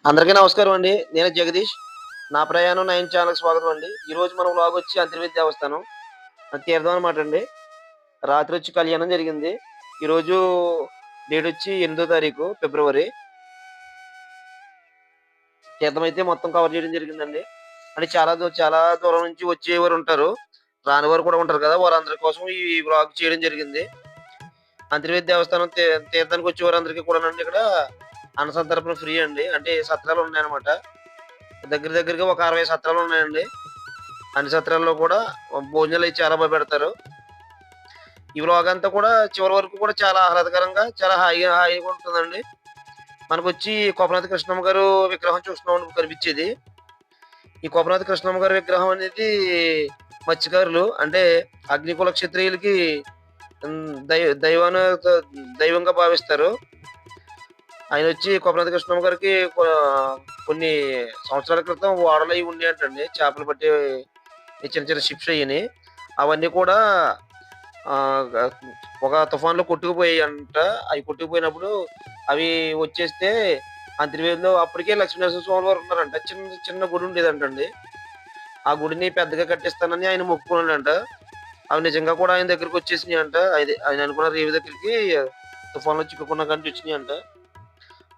అందరికీ నమస్కారం అండి. నేను జగదీష్. నా ప్రయాణం 9 ఛానల్‌కి స్వాగతం అండి. ఈరోజు మన వ్లాగ్ వచ్చి అంతర్వేది దేవస్థానం. అది తీర్థం అనమాట అండి. రాత్రొచ్చి కళ్యాణం జరిగింది. ఈరోజు డేట్ వచ్చి 8దో తారీఖు ఫిబ్రవరి. తీర్థం అయితే మొత్తం కవర్ చేయడం జరిగిందండి. అంటే చాలా దూరం నుంచి వచ్చేవారు ఉంటారు. రానివారు కూడా ఉంటారు కదా! వారందరి కోసం ఈ వ్లాగ్ చేయడం జరిగింది. అంతర్వేది దేవస్థానం తీర్థానికి వచ్చేవారందరికీ కూడానండి ఇక్కడ అన్న సంతర్పణ ఫ్రీ అండి. అంటే సత్రాలు ఉన్నాయన్నమాట. దగ్గరగా ఒక 60 సత్రాలున్నాయండి. అన్ని సత్రాల్లో కూడా భోజనాలయి చాలా పెడతారు. ఈ వ్లాగంతా కూడా చివరి వరకు కూడా చాలా ఆహ్లాదకరంగా, చాలా హాయిగా ఉంటుందండి. మనకొచ్చి కోపనాథ కృష్ణమ్మ గారు విగ్రహం చూస్తున్నాం కనిపిచ్చేది. ఈ కోపనాథ కృష్ణమ్మ గారి విగ్రహం అనేది మత్స్యకారులు అంటే అగ్నికుల క్షత్రియులకి హ్మ్. దై దైవాన ద దైవంగా భావిస్తారు. ఆయనొచ్చి కోపనాథ కృష్ణమ్మ గారికి కొన్ని సంవత్సరాల క్రితం ఓడలయి ఉండేయంటండి. చేపలు పట్టే చిన్న షిప్స్ అయ్యిని. అవన్నీ కూడా గ ఒక తుఫాన్‌లో కొట్టుకుపోయాయంట. అయి కొట్టుకుపోయినప్పుడు అవి వచ్చేస్తే అంతర్వేదిలో అప్పటికే లక్ష్మీనరసింహ స్వామి వారు ఉన్నారంట. చిన్న గుడి ఉండేదంటండి. ఆ గుడిని పెద్దగా కట్టిస్తానని ఆయన మొక్కుకున్నాడంట. అవి నిజంగా కూడా ఆయన దగ్గరికొచ్చేసినియంట. ఆయన అనుకున్న రేవు దగ్గరికి తుఫాన్‌లో చిక్కుకున్న కాడ వచ్చినియంట.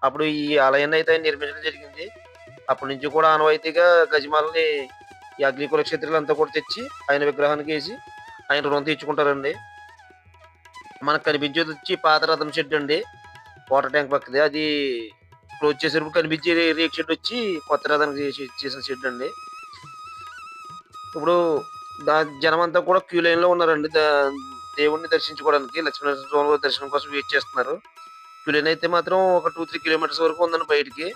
అప్పుడు ఈ ఆలయాన్ని అయితే ఆయన నిర్మించడం జరిగింది. అప్పటి నుంచి కూడా ఆనవాయితీగా గజమాలని ఈ అగ్నికుల క్షత్రియులంతా కూడా తెచ్చి ఆయన విగ్రహానికేసి ఆయన రుణం తీర్చుకుంటారండి. మనకు కనిపించేదొచ్చి పాత రథం షెడ్ అండి. వాటర్ ట్యాంక్ పక్కది. అది క్లోజ్ చేసేటప్పుడు కనిపించే రేకు షెడ్డొచ్చి కొత్త రథానికి చేసిన షెడ్ అండి. ఇప్పుడు దా జనమంతా కూడా క్యూ లైన్‌లో ఉన్నారండి. దేవుడిని దర్శించుకోవడానికి లక్ష్మీనరసింహ స్వామి వారి దర్శనం కోసం వెయిట్ చేస్తున్నారు. క్యూ లైన్ అయితే మాత్రం ఒక 2, 3 కిలోమీటర్స్ వరకు ఉందండి బయటికి.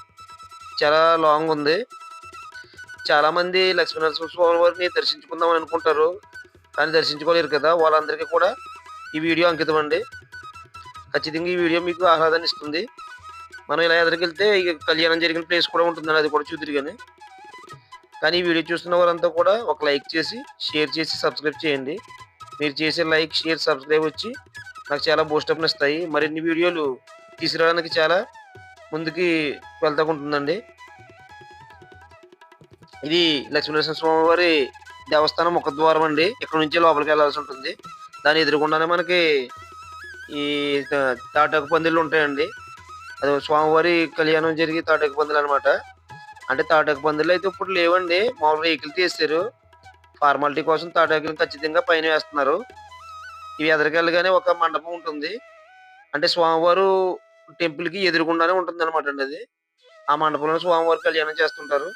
చాలా లాంగ్ ఉంది. చాలామంది లక్ష్మీనరసింహ స్వామి వారిని దర్శించుకుందామని అనుకుంటారు. కానీ దర్శించుకోలేరు కదా! వాళ్ళందరికీ కూడా ఈ వీడియో అంకితమండి. ఖచ్చితంగా ఈ వీడియో మీకు ఆహ్లాదాన్ని ఇస్తుంది. మనం ఇలా ఎదరికెళ్తే ఇక కళ్యాణం జరిగిన ప్లేస్ కూడా ఉంటుందండి. అది కూడా చూద్దురు గాని. కానీ ఈ వీడియో చూస్తున్న వారంతా కూడా ఒక లైక్ చేసి, షేర్ చేసి, సబ్స్క్రైబ్ చేయండి. మీరు చేసే లైక్, షేర్, సబ్స్క్రైబ్ వచ్చి నాకు చాలా బూస్టప్‌నిస్తాయి. మరిన్ని వీడియోలు తీసుకురావడానికి చాలా ముందుకి వెళ్తా ఉంటుందండి. ఇది లక్ష్మీనరసింహ స్వామి వారి దేవస్థానం ముఖద్వారం అండి. ఇక్కడ నుంచి లోపలికెళ్ళాల్సి ఉంటుంది. దాని ఎదురుగుండానే మనకి ఈ తాటాకు పందిళ్ళు ఉంటాయండి. అది స్వామివారి కళ్యాణం జరిగే తాటాకు పందిలనమాట. అంటే తాటాకు పందిళ్ళయితే ఇప్పుడు లేవండి. మామూలుగా వెహికల్ తీసేశారు. ఫార్మాలిటీ కోసం తాటాకులను ఖచ్చితంగా పైన వేస్తున్నారు. ఇవి ఎదరికెళ్ళగానే ఒక మండపం ఉంటుంది. అంటే స్వామివారు టెంపుల్‌కి ఎదురుగుండానే ఉంటుందనమాటండి అది. ఆ మండపంలో స్వామివారి కళ్యాణం చేస్తుంటారు.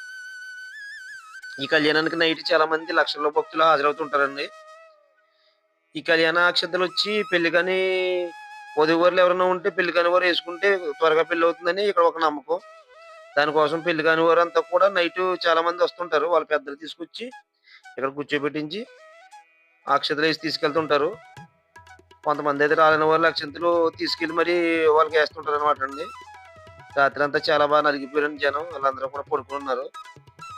ఈ కళ్యాణానికి నైట్ చాలా మంది లక్షల్లో భక్తులు హాజరవుతుంటారండి. ఈ కళ్యాణ అక్షంతలొచ్చి పెళ్లి కాని వధూవరులు ఎవరైనా ఉంటే పెళ్లి కాని వారు యేసుకుంటే త్వరగా పెళ్లవుతుందని ఇక్కడ ఒక నమ్మకం. దానికోసం పెళ్లి కాని వారంతా కూడా నైటు చాలా మంది వస్తుంటారు. వాళ్ళ పెద్దలు తీసుకొచ్చి ఇక్కడ కూర్చోబెట్టించి అక్షంతలేసి తీసుకెళ్తుంటారు. కొంతమందైతే రాలేని వాళ్ళు అక్షింతలు తీసుకెళ్ళి మరీ వాళ్ళకేస్తుంటారనమాటండి. రాత్రంతా చాలా బాగా నలిగిపోయారండి జనం. ఆళ్ళందరూ కూడా పడుకొనున్నారు.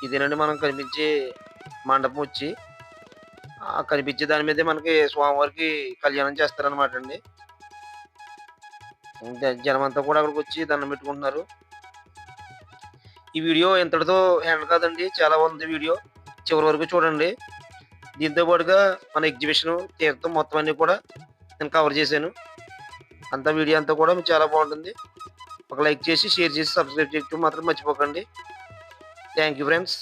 ఇదేనండి మనం కనిపించే మండపం వచ్చి. కనిపించే దాని మీదే మనకి స్వామివారికి కళ్యాణం చేస్తారనమాటండి. జనమంతా కూడా అక్కడికొచ్చి దండం పెట్టుకుంటున్నారు. ఈ వీడియో ఇంతటితో ఎండ్ కాదండి. చాలా ఉంది వీడియో. చివరి వరకు చూడండి. దీంతో పాటుగా మన ఎగ్జిబిషను, తీర్థం మొత్తం అన్నీ కూడా నేను కవర్ చేశాను. వీడియో అంతా కూడా మీకు చాలా బాగుంటుంది. ఒక లైక్ చేసి, షేర్ చేసి, సబ్స్క్రైబ్ చేయడం మాత్రం మర్చిపోకండి. Thank you friends.